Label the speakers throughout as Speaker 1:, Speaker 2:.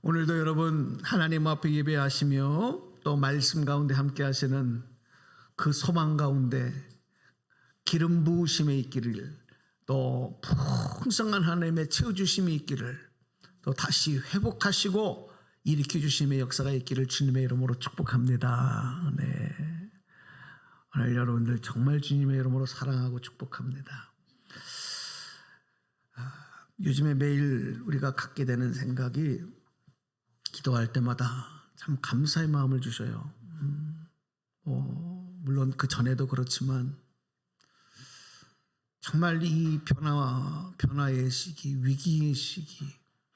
Speaker 1: 오늘도 여러분 하나님 앞에 예배하시며 또 말씀 가운데 함께 하시는 그 소망 가운데 기름 부으심에 있기를, 또 풍성한 하나님의 채워주심이 있기를, 또 다시 회복하시고 일으켜 주심의 역사가 있기를 주님의 이름으로 축복합니다. 네. 오늘 여러분들 정말 주님의 이름으로 사랑하고 축복합니다. 요즘에 매일 우리가 갖게 되는 생각이, 기도할 때마다 참 감사의 마음을 주셔요. 물론 그 전에도 그렇지만 정말 이 변화의 시기, 위기의 시기,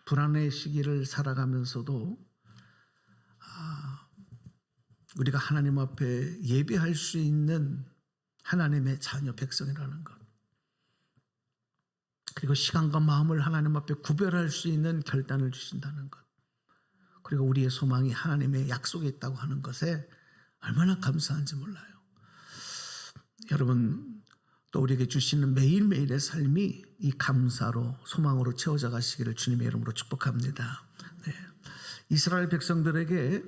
Speaker 1: 불안의 시기를 살아가면서도 우리가 하나님 앞에 예배할 수 있는 하나님의 자녀 백성이라는 것, 그리고 시간과 마음을 하나님 앞에 구별할 수 있는 결단을 주신다는 것, 그리고 우리의 소망이 하나님의 약속에 있다고 하는 것에 얼마나 감사한지 몰라요. 여러분, 또 우리에게 주시는 매일매일의 삶이 이 감사로, 소망으로 채워져 가시기를 주님의 이름으로 축복합니다. 네. 이스라엘 백성들에게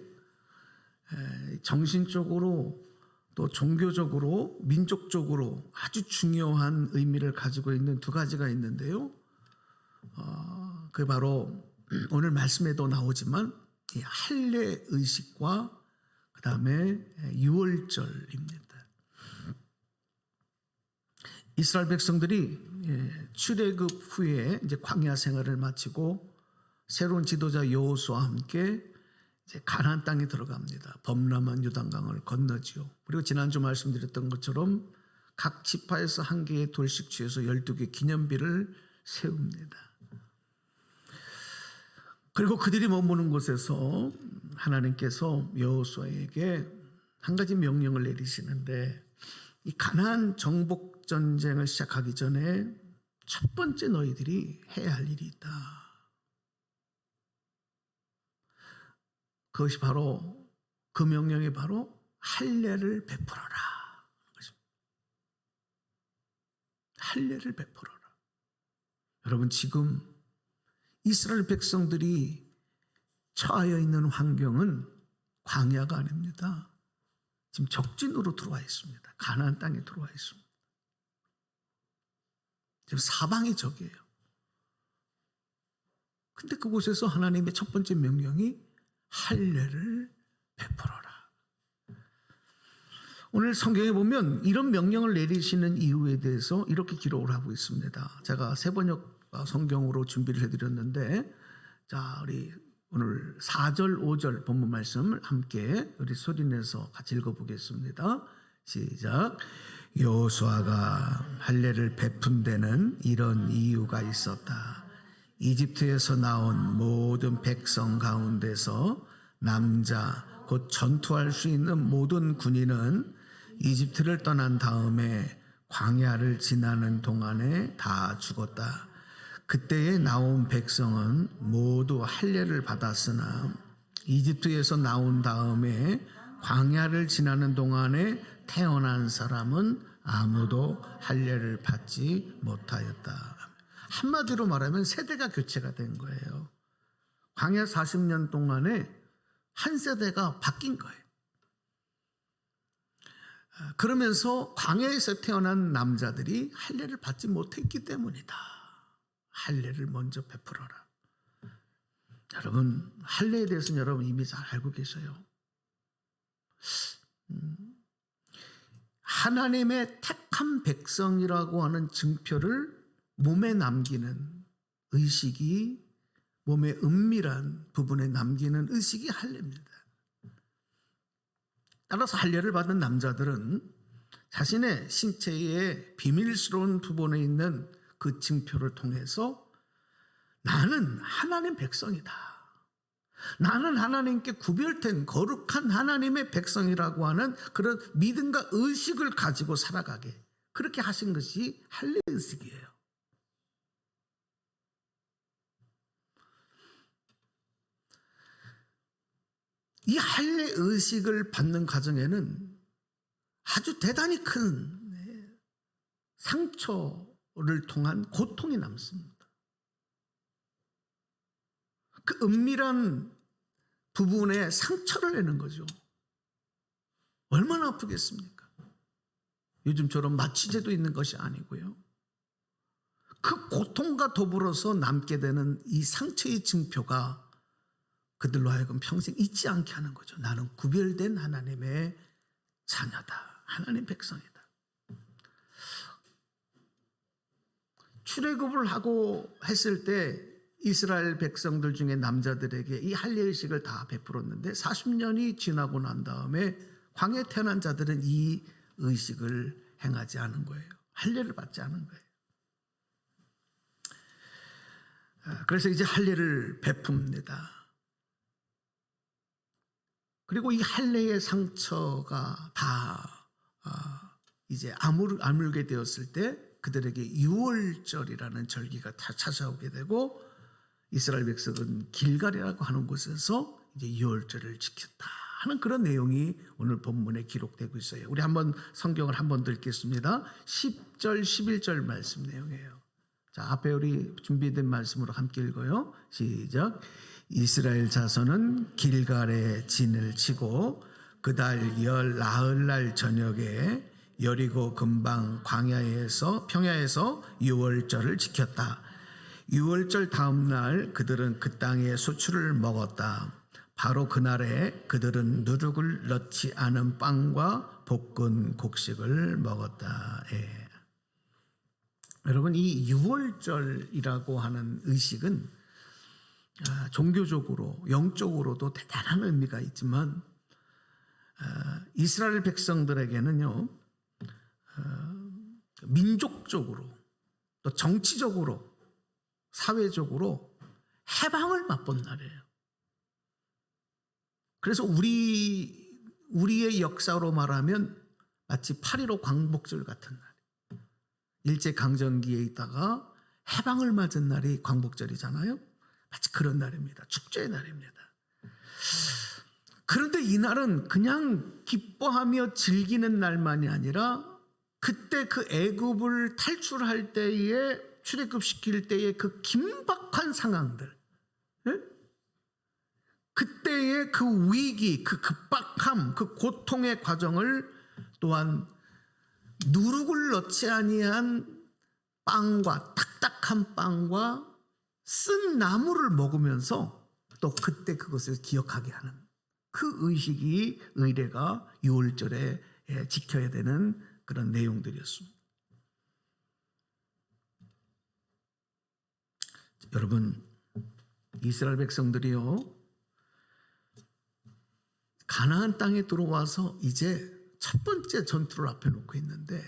Speaker 1: 정신적으로 또 종교적으로, 민족적으로 아주 중요한 의미를 가지고 있는 두 가지가 있는데요. 그게 바로 오늘 말씀에도 나오지만 이 할례 의식과 그 다음에 유월절입니다. 이스라엘 백성들이 출애굽 후에 이제 광야 생활을 마치고 새로운 지도자 여호수아와 함께 이제 가나안 땅에 들어갑니다. 범람한 요단강을 건너지요. 그리고 지난주 말씀드렸던 것처럼 각 지파에서 한 개의 돌씩 취해서 12개 기념비를 세웁니다. 그리고 그들이 머무는 곳에서 하나님께서 여호수아에게 한 가지 명령을 내리시는데, 이 가나안 정복 전쟁을 시작하기 전에 첫 번째 너희들이 해야 할 일이 있다. 그것이 바로, 그 명령이 바로 할례를 베풀어라. 할례를 베풀어라. 여러분, 지금 이스라엘 백성들이 처하여 있는 환경은 광야가 아닙니다. 지금 적진으로 들어와 있습니다. 가나안 땅에 들어와 있습니다. 지금 사방이 적이에요. 근데 그곳에서 하나님의 첫 번째 명령이 할례를 베풀어라. 오늘 성경에 보면 이런 명령을 내리시는 이유에 대해서 이렇게 기록을 하고 있습니다. 제가 세번역 성경으로 준비를 해드렸는데, 자, 우리 오늘 4절, 5절 본문 말씀을 함께 우리 소리내서 같이 읽어보겠습니다. 시작. 여호수아가 할례를 베푼 데는 이런 이유가 있었다. 이집트에서 나온 모든 백성 가운데서 남자, 곧 전투할 수 있는 모든 군인은 이집트를 떠난 다음에 광야를 지나는 동안에 다 죽었다. 그때에 나온 백성은 모두 할례를 받았으나 이집트에서 나온 다음에 광야를 지나는 동안에 태어난 사람은 아무도 할례를 받지 못하였다. 한마디로 말하면 세대가 교체가 된 거예요. 광야 40년 동안에 한 세대가 바뀐 거예요. 그러면서 광야에서 태어난 남자들이 할례를 받지 못했기 때문이다. 할례를 먼저 베풀어라. 여러분, 할례에 대해서는 여러분 이미 잘 알고 계셔요. 하나님의 택한 백성이라고 하는 증표를 몸에 남기는 의식이, 몸의 은밀한 부분에 남기는 의식이 할례입니다. 따라서 할례를 받은 남자들은 자신의 신체의 비밀스러운 부분에 있는 그 증표를 통해서 나는 하나님 백성이다. 나는 하나님께 구별된 거룩한 하나님의 백성이라고 하는 그런 믿음과 의식을 가지고 살아가게, 그렇게 하신 것이 할례 의식이에요. 이 할례 의식을 받는 과정에는 아주 대단히 큰 상처를 통한 고통이 남습니다. 그 은밀한 부분에 상처를 내는 거죠. 얼마나 아프겠습니까? 요즘처럼 마취제도 있는 것이 아니고요. 그 고통과 더불어서 남게 되는 이 상처의 증표가 그들로 하여금 평생 잊지 않게 하는 거죠. 나는 구별된 하나님의 자녀다. 하나님 백성이다. 출애굽을 하고 했을 때 이스라엘 백성들 중에 남자들에게 이 할례의식을 다 베풀었는데 40년이 지나고 난 다음에 광야에 태어난 자들은 이 의식을 행하지 않은 거예요. 할례를 받지 않은 거예요. 그래서 이제 할례를 베풉니다. 그리고 이 할례의 상처가 다 이제 아물게 되었을 때 그들에게 유월절이라는 절기가 다 찾아오게 되고 이스라엘 백성은 길갈이라고 하는 곳에서 이제 유월절을 지켰다 하는 그런 내용이 오늘 본문에 기록되고 있어요. 우리 한번 성경을 한번 더 읽겠습니다. 10절 11절 말씀 내용이에요. 자, 앞에 우리 준비된 말씀으로 함께 읽어요. 시작. 이스라엘 자손은 길갈에 진을 치고 그달 열 나흘날 저녁에 여리고 근방 평야에서 유월절을 지켰다. 유월절 다음 날 그들은 그 땅의 수출을 먹었다. 바로 그날에 그들은 누룩을 넣지 않은 빵과 볶은 곡식을 먹었다. 예. 여러분, 이 유월절이라고 하는 의식은 종교적으로 영적으로도 대단한 의미가 있지만 이스라엘 백성들에게는요 민족적으로 또 정치적으로 사회적으로 해방을 맛본 날이에요. 그래서 우리의 역사로 말하면 마치 8.15 광복절 같은 날, 일제강점기에 있다가 해방을 맞은 날이 광복절이잖아요. 마치 그런 날입니다. 축제의 날입니다. 그런데 이 날은 그냥 기뻐하며 즐기는 날만이 아니라 그때 그 애굽을 탈출할 때에 출애굽시킬 때의 그 긴박한 상황들, 예? 그때의 그 위기, 그 급박함, 그 고통의 과정을 또한 누룩을 넣지 아니한 빵과 딱딱한 빵과 쓴 나물을 먹으면서 또 그때 그것을 기억하게 하는 그 의식이 의례가 유월절에 지켜야 되는 그런 내용들이었습니다. 여러분, 이스라엘 백성들이요 가나안 땅에 들어와서 이제 첫 번째 전투를 앞에 놓고 있는데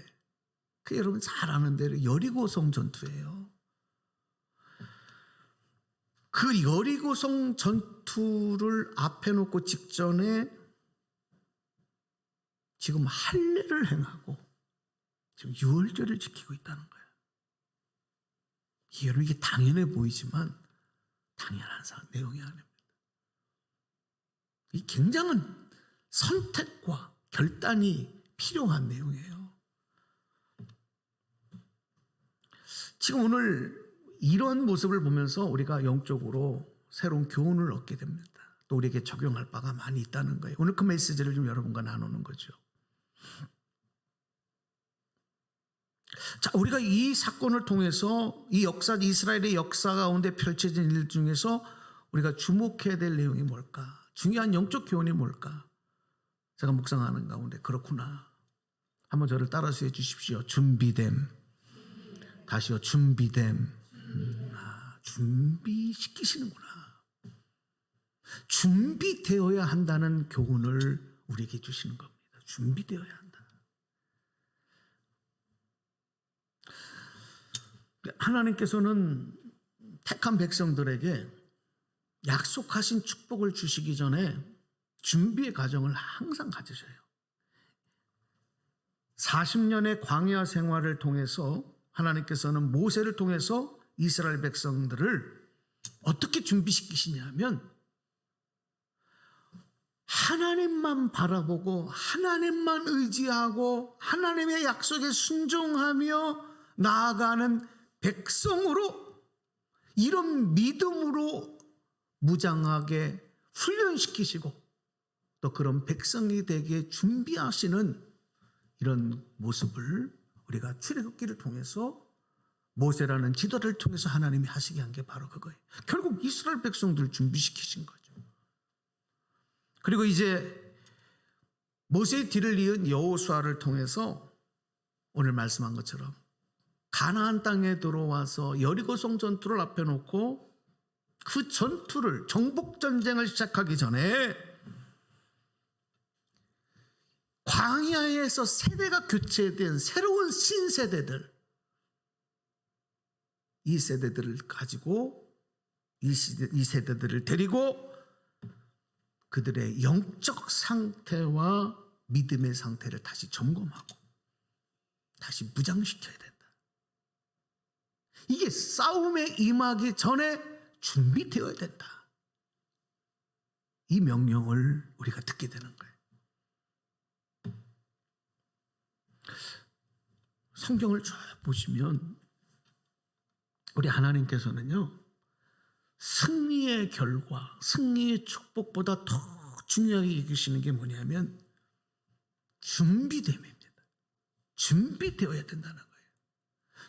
Speaker 1: 그 여러분 잘 아는 대로 여리고성 전투예요. 그 여리고성 전투를 앞에 놓고 직전에 지금 할례를 행하고 지금 유월절을 지키고 있다는 거예요. 여러분 이게 당연해 보이지만 당연한 내용이 아닙니다. 이 굉장한 선택과 결단이 필요한 내용이에요. 지금 오늘 이런 모습을 보면서 우리가 영적으로 새로운 교훈을 얻게 됩니다. 또 우리에게 적용할 바가 많이 있다는 거예요. 오늘 그 메시지를 좀 여러분과 나누는 거죠. 자, 우리가 이 사건을 통해서 이 역사, 이스라엘의 역사 가운데 펼쳐진 일 중에서 우리가 주목해야 될 내용이 뭘까? 중요한 영적 교훈이 뭘까? 제가 묵상하는 가운데 그렇구나. 한번 저를 따라서 해주십시오. 준비됨. 다시요. 준비됨. 준비시키시는구나. 준비되어야 한다는 교훈을 우리에게 주시는 겁니다. 준비되어야 한다. 하나님께서는 택한 백성들에게 약속하신 축복을 주시기 전에 준비의 과정을 항상 가지셔요. 40년의 광야 생활을 통해서 하나님께서는 모세를 통해서 이스라엘 백성들을 어떻게 준비시키시냐면 하나님만 바라보고 하나님만 의지하고 하나님의 약속에 순종하며 나아가는 백성으로, 이런 믿음으로 무장하게 훈련시키시고 또 그런 백성이 되게 준비하시는 이런 모습을 우리가 출애굽기를 통해서 모세라는 지도를 통해서 하나님이 하시게 한 게 바로 그거예요. 결국 이스라엘 백성들을 준비시키신 거죠. 그리고 이제 모세의 뒤를 이은 여호수아를 통해서 오늘 말씀한 것처럼 가나안 땅에 들어와서 여리고성 전투를 앞에 놓고 그 전투를 정복 전쟁을 시작하기 전에 광야에서 세대가 교체된 새로운 신세대들, 이 세대들을 가지고 이 세대들을 데리고 그들의 영적 상태와 믿음의 상태를 다시 점검하고 다시 무장시켜야 된다. 이게 싸움에 임하기 전에 준비되어야 된다. 이 명령을 우리가 듣게 되는 거예요. 성경을 쭉 보시면 우리 하나님께서는요, 승리의 결과, 승리의 축복보다 더 중요하게 여기시는 게 뭐냐면 준비됨입니다. 준비되어야 된다는 거예요.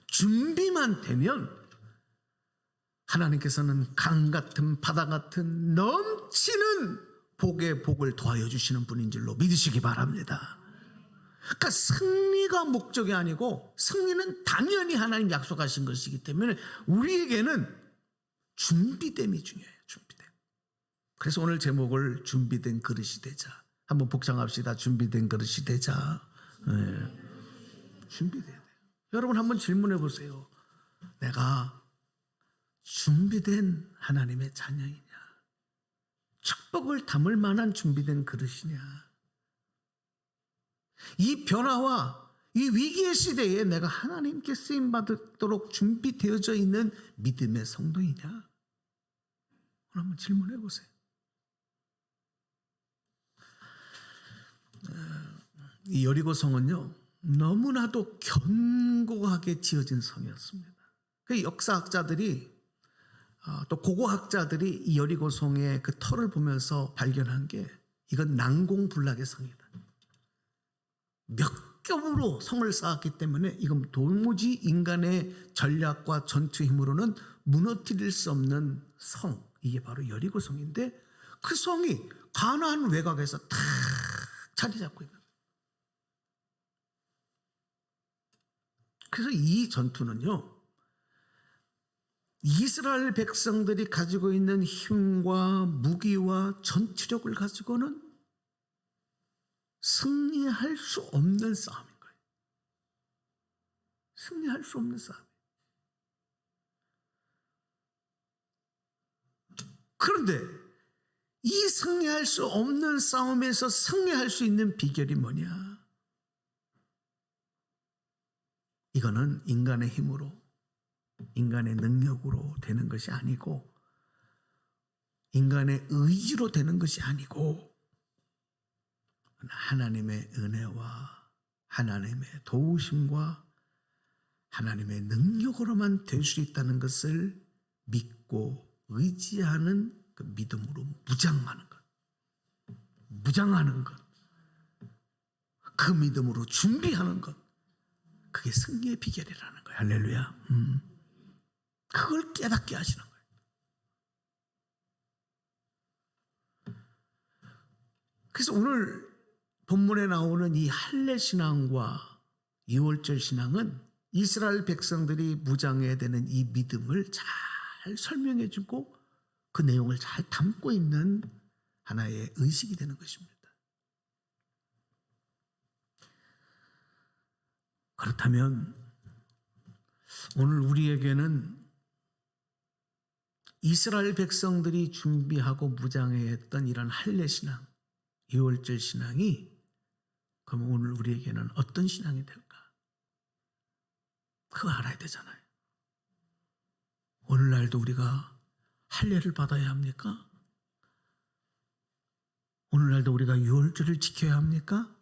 Speaker 1: 준비만 되면 하나님께서는 강 같은 바다 같은 넘치는 복의 복을 더하여 주시는 분인 줄로 믿으시기 바랍니다. 그러니까 승리가 목적이 아니고 승리는 당연히 하나님 약속하신 것이기 때문에 우리에게는 준비됨이 중요해요. 준비됨. 그래서 오늘 제목을 준비된 그릇이 되자. 한번 복창합시다. 준비된 그릇이 되자. 네. 준비돼야 돼요. 여러분 한번 질문해 보세요. 내가 준비된 하나님의 자녀이냐? 축복을 담을 만한 준비된 그릇이냐? 이 변화와 이 위기의 시대에 내가 하나님께 쓰임받도록 준비되어져 있는 믿음의 성도이냐? 오늘 한번 질문해 보세요. 이 여리고성은요, 너무나도 견고하게 지어진 성이었습니다. 그 역사학자들이 또 고고학자들이 이 여리고성의 그 터를 보면서 발견한 게 이건 난공불락의 성이다. 몇 겹으로 성을 쌓았기 때문에 이건 도무지 인간의 전략과 전투 힘으로는 무너뜨릴 수 없는 성, 이게 바로 여리고성인데 그 성이 가나안 외곽에서 탁 자리 잡고 있는 거예요. 그래서 이 전투는요, 이스라엘 백성들이 가지고 있는 힘과 무기와 전투력을 가지고는 승리할 수 없는 싸움인 거예요. 승리할 수 없는 싸움. 그런데 이 승리할 수 없는 싸움에서 승리할 수 있는 비결이 뭐냐? 이거는 인간의 힘으로, 인간의 능력으로 되는 것이 아니고 인간의 의지로 되는 것이 아니고 하나님의 은혜와 하나님의 도우심과 하나님의 능력으로만 될 수 있다는 것을 믿고 의지하는 그 믿음으로 무장하는 것. 무장하는 것. 그 믿음으로 준비하는 것. 그게 승리의 비결이라는 거예요. 할렐루야. 그걸 깨닫게 하시는 거예요. 그래서 오늘 본문에 나오는 이 할례 신앙과 유월절 신앙은 이스라엘 백성들이 무장해야 되는 이 믿음을 잘 설명해 주고 그 내용을 잘 담고 있는 하나의 의식이 되는 것입니다. 그렇다면 오늘 우리에게는 이스라엘 백성들이 준비하고 무장해야 했던 이런 할례 신앙, 유월절 신앙이 그럼 오늘 우리에게는 어떤 신앙이 될까? 그거 알아야 되잖아요. 오늘날도 우리가 할례를 받아야 합니까? 오늘날도 우리가 유월절을 지켜야 합니까?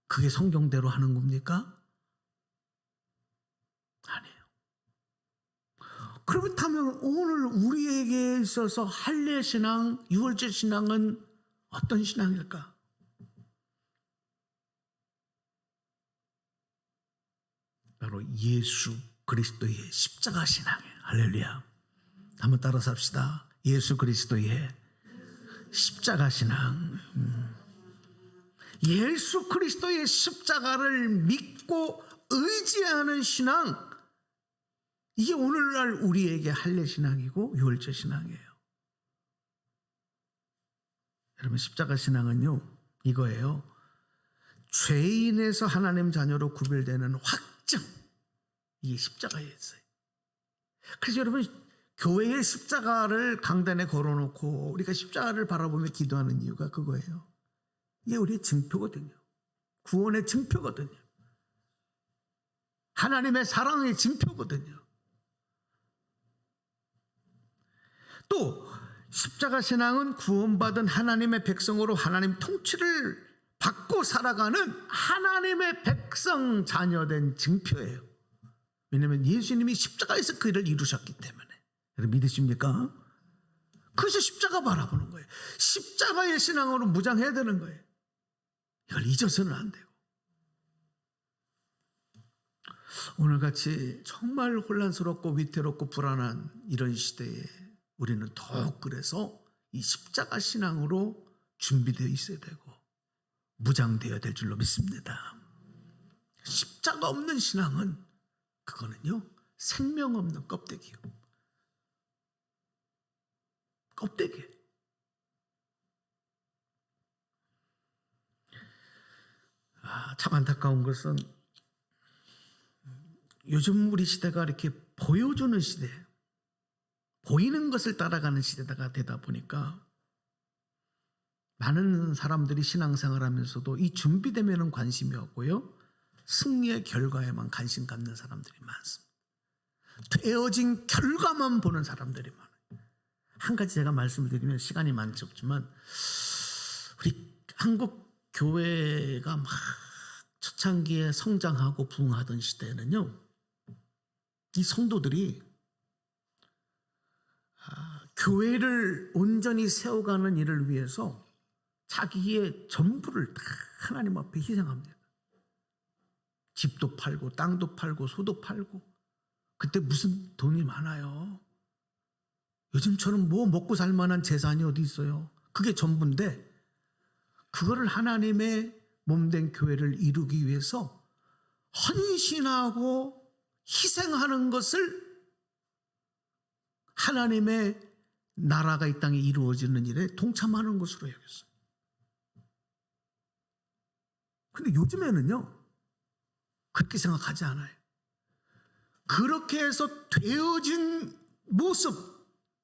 Speaker 1: 그게 성경대로 하는 겁니까? 아니에요. 그렇다면 오늘 우리에게 있어서 할례 신앙, 유월절 신앙은 어떤 신앙일까? 바로 예수 그리스도의 십자가 신앙이에요. 할렐루야. 한번 따라서 합시다. 예수 그리스도의 십자가 신앙. 예수 그리스도의 십자가를 믿고 의지하는 신앙, 이게 오늘날 우리에게 할례 신앙이고 유월절 신앙이에요. 여러분, 십자가 신앙은요, 이거예요. 죄인에서 하나님 자녀로 구별되는 확증, 이게 십자가에 있어요. 그래서 여러분, 교회의 십자가를 강단에 걸어놓고 우리가 십자가를 바라보며 기도하는 이유가 그거예요. 이게 우리의 증표거든요. 구원의 증표거든요. 하나님의 사랑의 증표거든요. 또 십자가 신앙은 구원받은 하나님의 백성으로 하나님 통치를 받고 살아가는 하나님의 백성 자녀된 증표예요. 왜냐하면 예수님이 십자가에서 그 일을 이루셨기 때문에. 여러분 믿으십니까? 그래서 십자가 바라보는 거예요. 십자가의 신앙으로 무장해야 되는 거예요. 이걸 잊어서는 안 되고. 오늘같이 정말 혼란스럽고 위태롭고 불안한 이런 시대에 우리는 더욱 그래서 이 십자가 신앙으로 준비되어 있어야 되고 무장되어야 될 줄로 믿습니다. 십자가 없는 신앙은 그거는요, 생명 없는 껍데기요. 껍데기. 참 안타까운 것은 요즘 우리 시대가 이렇게 보여주는 시대, 보이는 것을 따라가는 시대가 되다 보니까 많은 사람들이 신앙생활 하면서도 이 준비되면은 관심이 없고요, 승리의 결과에만 관심 갖는 사람들이 많습니다. 되어진 결과만 보는 사람들이 많아요. 한 가지 제가 말씀을 드리면 시간이 많지 없지만, 우리 한국 교회가 막 초창기에 성장하고 부흥하던 시대에는요, 이 성도들이 교회를 온전히 세워가는 일을 위해서 자기의 전부를 다 하나님 앞에 희생합니다. 집도 팔고 땅도 팔고 소도 팔고. 그때 무슨 돈이 많아요. 요즘처럼 뭐 먹고 살 만한 재산이 어디 있어요. 그게 전부인데 그거를 하나님의 몸된 교회를 이루기 위해서 헌신하고 희생하는 것을 하나님의 나라가 이 땅에 이루어지는 일에 동참하는 것으로 여겼어요. 근데 요즘에는요, 그렇게 생각하지 않아요. 그렇게 해서 되어진 모습,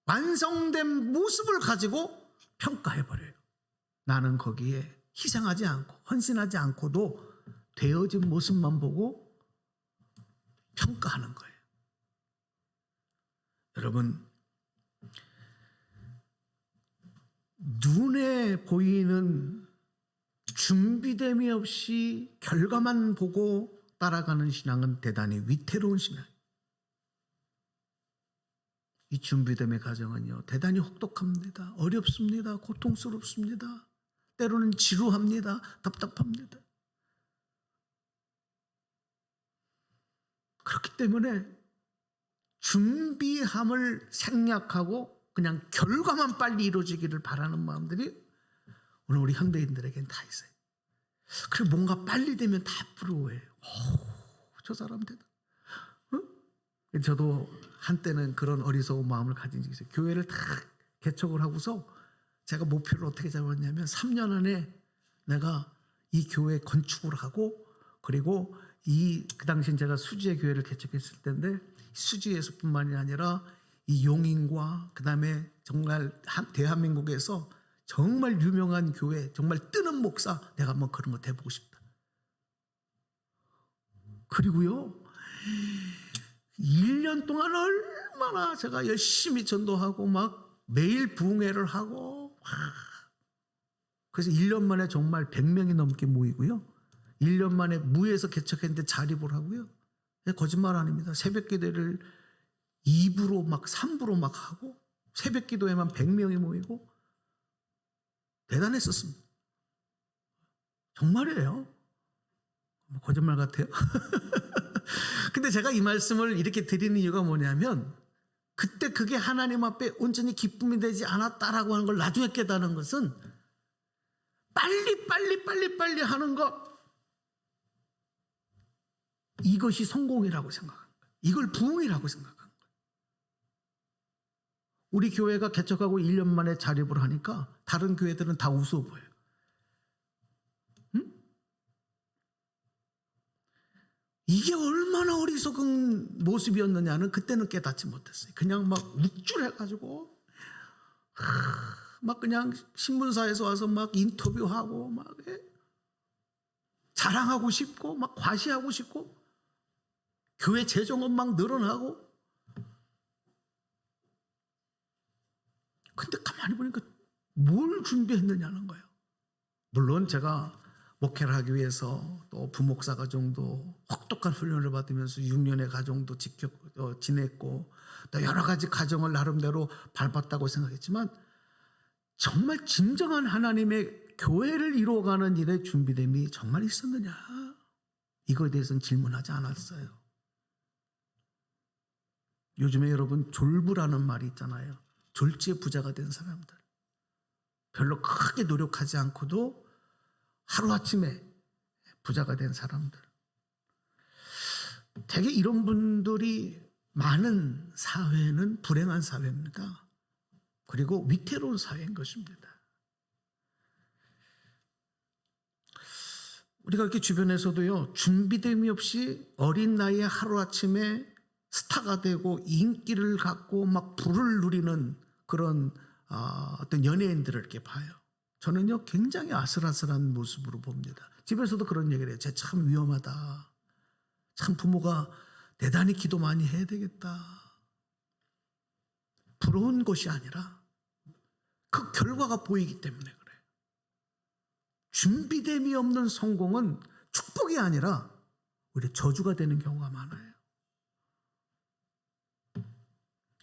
Speaker 1: 완성된 모습을 가지고 평가해버려요. 나는 거기에 희생하지 않고 헌신하지 않고도 되어진 모습만 보고 평가하는 거예요. 여러분, 눈에 보이는 준비됨이 없이 결과만 보고 따라가는 신앙은 대단히 위태로운 신앙. 이 준비됨의 과정은요, 대단히 혹독합니다. 어렵습니다. 고통스럽습니다. 때로는 지루합니다. 답답합니다. 그렇기 때문에 준비함을 생략하고 그냥 결과만 빨리 이루어지기를 바라는 마음들이 오늘 우리 현대인들에겐 다 있어요. 그리고 뭔가 빨리 되면 다 부러워해요. 저 사람 대단. 응? 저도 한때는 그런 어리석은 마음을 가진 적이 있어요. 교회를 다 개척을 하고서 제가 목표를 어떻게 잡았냐면 3년 안에 내가 이 교회 건축을 하고, 그리고 그 당시엔 제가 수지의 교회를 개척했을 때인데 수지에서뿐만이 아니라 이 용인과 그 다음에 정말 대한민국에서 정말 유명한 교회, 정말 뜨는 목사, 내가 한번 그런 거 해보고 싶다. 그리고요, 1년 동안 얼마나 제가 열심히 전도하고 막 매일 부흥회를 하고, 그래서 1년 만에 정말 100명이 넘게 모이고요, 1년 만에 무에서 개척했는데 자립을 하고요. 거짓말 아닙니다. 새벽 기도를 2부로 막 3부로 막 하고 새벽 기도에만 100명이 모이고 대단했었습니다. 정말이에요. 거짓말 같아요. 근데 제가 이 말씀을 이렇게 드리는 이유가 뭐냐면 그때 그게 하나님 앞에 온전히 기쁨이 되지 않았다라고 하는 걸 나중에 깨달은 것은 빨리 하는 것, 이것이 성공이라고 생각한 거예요. 이걸 부흥이라고 생각한 거예요. 우리 교회가 개척하고 1년 만에 자립을 하니까 다른 교회들은 다 우스워 보여요. 응? 이게 얼마나 어리석은 모습이었느냐는 그때는 깨닫지 못했어요. 그냥 막 묵줄해가지고 막 그냥 신문사에서 와서 막 인터뷰하고 막 자랑하고 싶고 막 과시하고 싶고 교회 재정은 막 늘어나고. 근데 가만히 보니까 뭘 준비했느냐는 거예요. 물론 제가 목회를 하기 위해서 또 부목사 과정도 혹독한 훈련을 받으면서 6년의 과정도 지냈고 또 여러 가지 과정을 나름대로 밟았다고 생각했지만 정말 진정한 하나님의 교회를 이루어가는 일에 준비됨이 정말 있었느냐, 이거에 대해서는 질문하지 않았어요. 요즘에 여러분 졸부라는 말이 있잖아요. 졸지에 부자가 된 사람들, 별로 크게 노력하지 않고도 하루아침에 부자가 된 사람들, 되게 이런 분들이 많은 사회는 불행한 사회입니다. 그리고 위태로운 사회인 것입니다. 우리가 이렇게 주변에서도요, 준비됨이 없이 어린 나이에 하루아침에 스타가 되고 인기를 갖고 막 부를 누리는 그런 어떤 연예인들을 이렇게 봐요. 저는요, 굉장히 아슬아슬한 모습으로 봅니다. 집에서도 그런 얘기를 해요. 쟤 참 위험하다. 참 부모가 대단히 기도 많이 해야 되겠다. 부러운 것이 아니라 그 결과가 보이기 때문에 그래요. 준비됨이 없는 성공은 축복이 아니라 오히려 저주가 되는 경우가 많아요.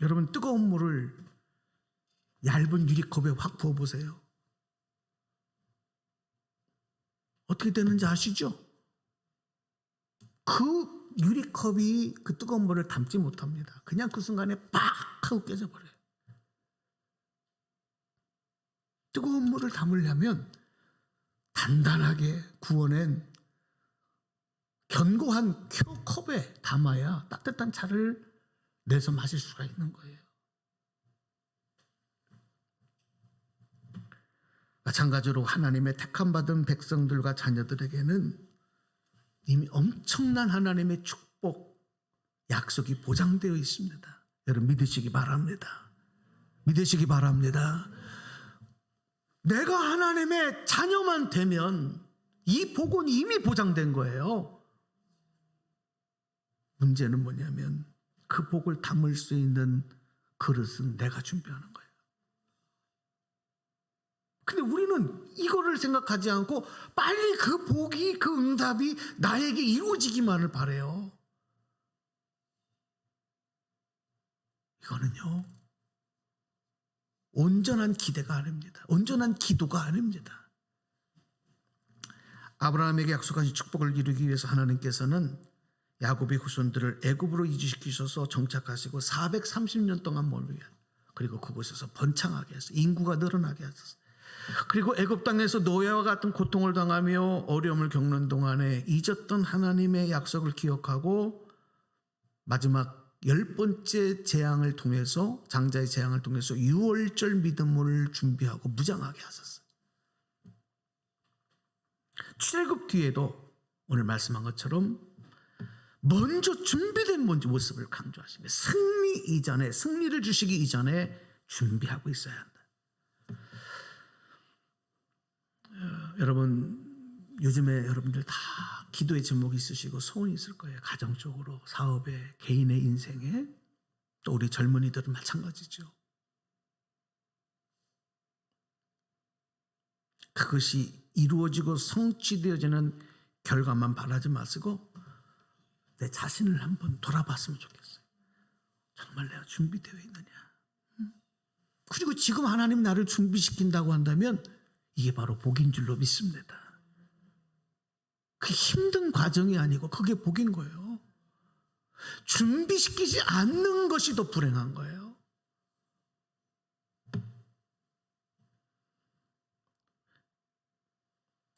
Speaker 1: 여러분, 뜨거운 물을 얇은 유리컵에 확 부어보세요. 어떻게 되는지 아시죠? 그 유리컵이 그 뜨거운 물을 담지 못합니다. 그냥 그 순간에 팍 하고 깨져버려요. 뜨거운 물을 담으려면 단단하게 구워낸 견고한 컵에 담아야 따뜻한 차를 내서 마실 수가 있는 거예요. 마찬가지로 하나님의 택함받은 백성들과 자녀들에게는 이미 엄청난 하나님의 축복, 약속이 보장되어 있습니다. 여러분 믿으시기 바랍니다. 믿으시기 바랍니다. 내가 하나님의 자녀만 되면 이 복은 이미 보장된 거예요. 문제는 뭐냐면 그 복을 담을 수 있는 그릇은 내가 준비하는 거예요. 근데 우리는 이거를 생각하지 않고 빨리 그 복이, 그 응답이 나에게 이루어지기만을 바라요. 이거는요, 온전한 기대가 아닙니다. 온전한 기도가 아닙니다. 아브라함에게 약속하신 축복을 이루기 위해서 하나님께서는 야곱의 후손들을 애굽으로 이주시키셔서 정착하시고 430년 동안 머물게, 그리고 그곳에서 번창하게 하셔서 인구가 늘어나게 하셨어요. 그리고 애굽 땅에서 노예와 같은 고통을 당하며 어려움을 겪는 동안에 잊었던 하나님의 약속을 기억하고 마지막 10번째 재앙을 통해서, 장자의 재앙을 통해서 유월절 믿음을 준비하고 무장하게 하셨어요. 출애굽 뒤에도 오늘 말씀한 것처럼 먼저 준비된 모습을 강조하십니다. 승리 이전에, 승리를 주시기 이전에 준비하고 있어야 한다. 여러분, 요즘에 여러분들 다 기도의 제목이 있으시고 소원이 있을 거예요. 가정적으로, 사업에, 개인의 인생에, 또 우리 젊은이들은 마찬가지죠. 그것이 이루어지고 성취되어지는 결과만 바라지 마시고 내 자신을 한번 돌아봤으면 좋겠어요. 정말 내가 준비되어 있느냐. 그리고 지금 하나님 나를 준비시킨다고 한다면 이게 바로 복인 줄로 믿습니다. 그 힘든 과정이 아니고 그게 복인 거예요. 준비시키지 않는 것이 더 불행한 거예요.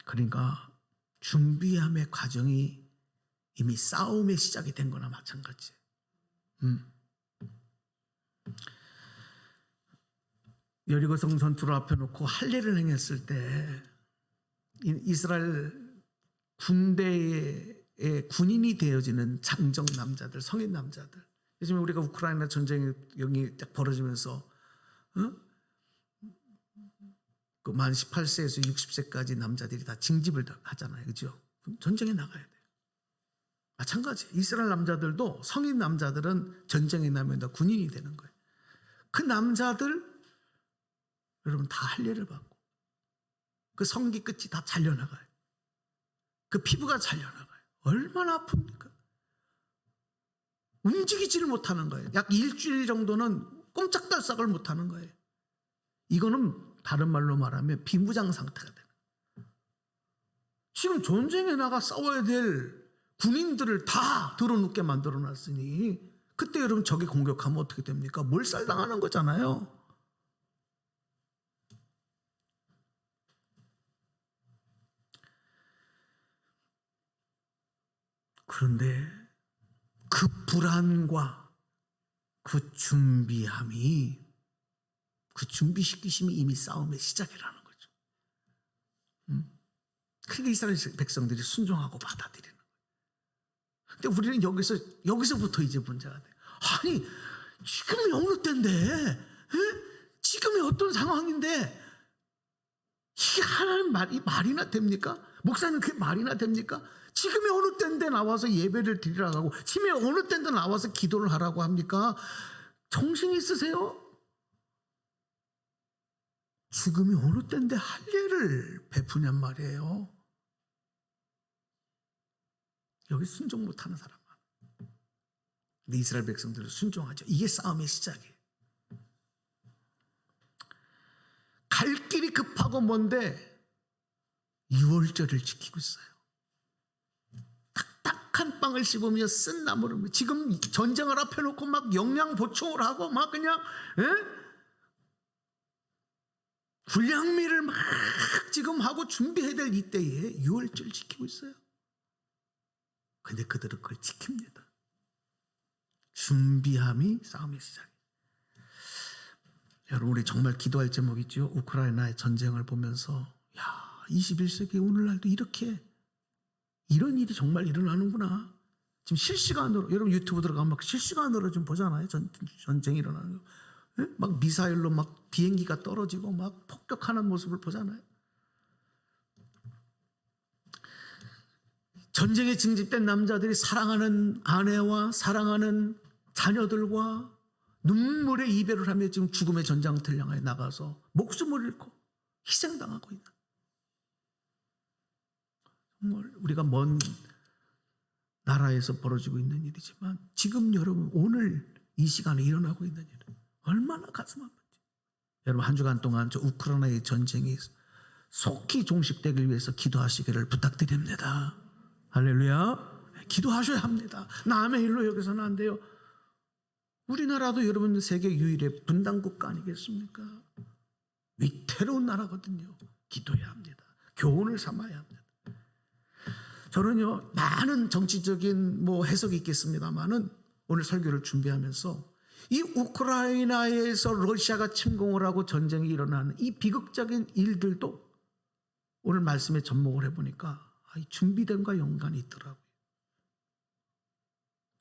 Speaker 1: 그러니까 준비함의 과정이 이미 싸움의 시작이 된 거나 마찬가지예요. 여리고성 전투를 앞에 놓고 할례를 행했을 때 이스라엘 군대의 군인이 되어지는 장정 남자들, 성인 남자들. 요즘에 우리가 우크라이나 전쟁이 딱 벌어지면서 그 만 18세에서 60세까지 남자들이 다 징집을 하잖아요. 그죠? 전쟁에 나가야 돼요. 마찬가지. 이스라엘 남자들도 성인 남자들은 전쟁에 나면 다 군인이 되는 거예요. 그 남자들 여러분 다 할례를 받고 그 성기 끝이 다 잘려나가요. 그 피부가 잘려나가요. 얼마나 아픕니까? 움직이지를 못하는 거예요. 약 일주일 정도는 꼼짝달싹을 못하는 거예요. 이거는 다른 말로 말하면 비무장 상태가 되는 거예요. 지금 전쟁에 나가 싸워야 될 군인들을 다 들어눕게 만들어놨으니 그때 여러분 적이 공격하면 어떻게 됩니까? 몰살당하는 거잖아요. 그런데 그 불안과 그 준비함이 그 준비시키심이 이미 싸움의 시작이라는 거죠. 그러니까 이스라엘 백성들이 순종하고 받아들이는 거예요. 근데 우리는 여기서부터 이제 문제가 돼요. 아니 지금이 어느 때인데 지금이 어떤 상황인데 이게 하나님 말이나 됩니까? 목사님 그게 말이나 됩니까? 지금이 어느 때인데 나와서 예배를 드리라고 하고 지금이 어느 때인데 나와서 기도를 하라고 합니까? 정신이 있으세요? 지금이 어느 때인데 할례를 베푸냔 말이에요. 여기 순종 못하는 사람은. 근데 이스라엘 백성들은 순종하죠. 이게 싸움의 시작이에요. 갈 길이 급하고 뭔데 유월절을 지키고 있어요. 딱딱한 빵을 씹으며 쓴 나무를 지금 전쟁을 앞에 놓고 막 영양 보충을 하고 막 그냥 불량미를 막 지금 하고 준비해야 될 이때에 유월절 지키고 있어요. 근데 그들은 그걸 지킵니다. 준비함이 싸움의 시작이에요. 여러분 우리 정말 기도할 제목이 있죠. 우크라이나의 전쟁을 보면서 21세기 오늘날도 이렇게 이런 일이 정말 일어나는구나. 지금 실시간으로 여러분 유튜브 들어가면 막 실시간으로 좀 보잖아요. 전쟁이 일어나는 거. 막 미사일로 막 비행기가 떨어지고 막 폭격하는 모습을 보잖아요. 전쟁에 징집된 남자들이 사랑하는 아내와 사랑하는 자녀들과 눈물의 이별을 하며 지금 죽음의 전장터를 향해 나가서 목숨을 잃고 희생당하고 있는 정말 우리가 먼 나라에서 벌어지고 있는 일이지만 지금 여러분 오늘 이 시간에 일어나고 있는 일은 얼마나 가슴 아픈지. 여러분 한 주간 동안 저 우크라이나의 전쟁이 속히 종식되기 위해서 기도하시기를 부탁드립니다. 할렐루야. 기도하셔야 합니다. 남의 일로 여기서는 안 돼요. 우리나라도 여러분 세계 유일의 분단국가 아니겠습니까? 위태로운 나라거든요. 기도해야 합니다. 교훈을 삼아야 합니다. 저는요 많은 정치적인 해석이 있겠습니다만은 오늘 설교를 준비하면서 이 우크라이나에서 러시아가 침공을 하고 전쟁이 일어나는 이 비극적인 일들도 오늘 말씀에 접목을 해보니까 준비됨과 연관이 있더라고요.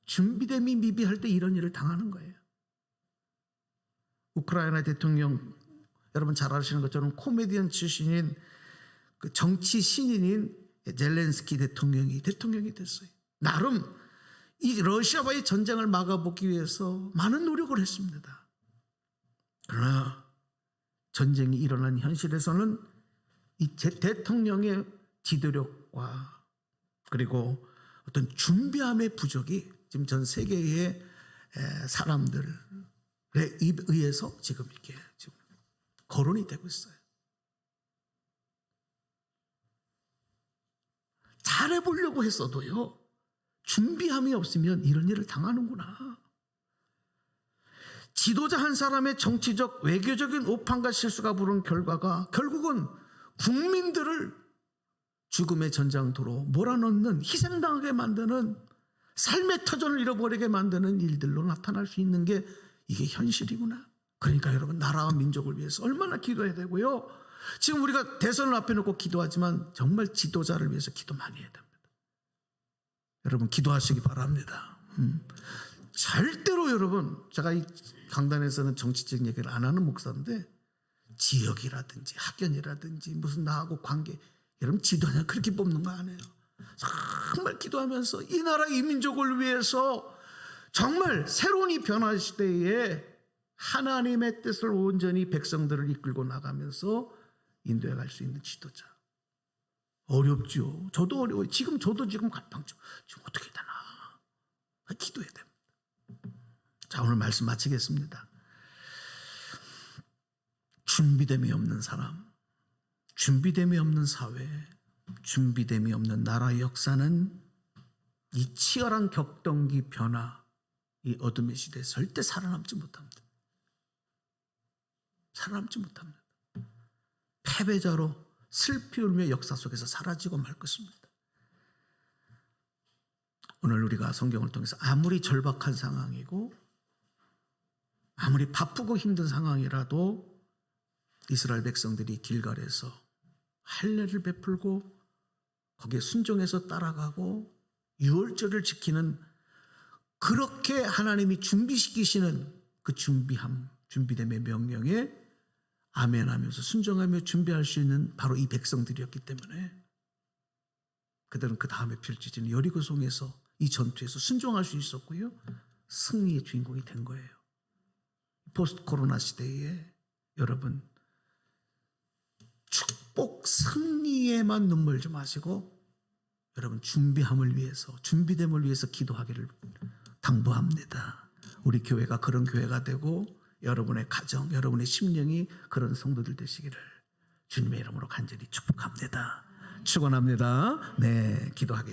Speaker 1: 준비됨이 미비할 때 이런 일을 당하는 거예요. 우크라이나 대통령 여러분 잘 아시는 것처럼 코미디언 출신인 그 정치 신인인 젤렌스키 대통령이 됐어요. 나름 이 러시아와의 전쟁을 막아보기 위해서 많은 노력을 했습니다. 그러나 전쟁이 일어난 현실에서는 이 대통령의 지도력과 그리고 어떤 준비함의 부족이 지금 전 세계에 사람들에 의해서 지금 이렇게 지금 거론이 되고 있어요. 잘해보려고 했어도요, 준비함이 없으면 이런 일을 당하는구나. 지도자 한 사람의 정치적 외교적인 오판과 실수가 부른 결과가 결국은 국민들을 죽음의 전장도로 몰아넣는, 희생당하게 만드는, 삶의 터전을 잃어버리게 만드는 일들로 나타날 수 있는 게 이게 현실이구나. 그러니까 여러분, 나라와 민족을 위해서 얼마나 기도해야 되고요. 지금 우리가 대선을 앞에 놓고 기도하지만 정말 지도자를 위해서 기도 많이 해야 됩니다. 여러분, 기도하시기 바랍니다. 절대로 여러분, 제가 이 강단에서는 정치적 얘기를 안 하는 목사인데, 지역이라든지 학연이라든지 무슨 나하고 관계, 여러분 지도자 그렇게 뽑는 거 아니에요. 정말 기도하면서 이 나라 이 민족을 위해서 정말 새로운 이 변화 시대에 하나님의 뜻을 온전히 백성들을 이끌고 나가면서 인도해 갈 수 있는 지도자. 어렵죠. 저도 어려워요. 저도 지금 갈팡져. 지금 어떻게 되나. 기도해야 됩니다. 자, 오늘 말씀 마치겠습니다. 준비됨이 없는 사람, 준비됨이 없는 사회, 준비됨이 없는 나라의 역사는 이 치열한 격동기 변화, 이 어둠의 시대에 절대 살아남지 못합니다. 살아남지 못합니다. 패배자로 슬피 울며 역사 속에서 사라지고 말 것입니다. 오늘 우리가 성경을 통해서 아무리 절박한 상황이고 아무리 바쁘고 힘든 상황이라도 이스라엘 백성들이 길갈에서 할례를 베풀고 거기에 순종해서 따라가고 유월절을 지키는, 그렇게 하나님이 준비시키시는 그 준비됨의 명령에 아멘하면서 순종하며 준비할 수 있는 바로 이 백성들이었기 때문에 그들은 그 다음에 펼쳐지는 여리고성에서 이 전투에서 순종할 수 있었고요, 승리의 주인공이 된 거예요. 포스트 코로나 시대에 여러분, 축복 승리에만 눈물 좀 마시고 여러분 준비함을 위해서, 준비됨을 위해서 기도하기를 당부합니다. 우리 교회가 그런 교회가 되고 여러분의 가정, 여러분의 심령이 그런 성도들 되시기를 주님의 이름으로 간절히 축복합니다. 축원합니다. 네, 기도하겠습니다.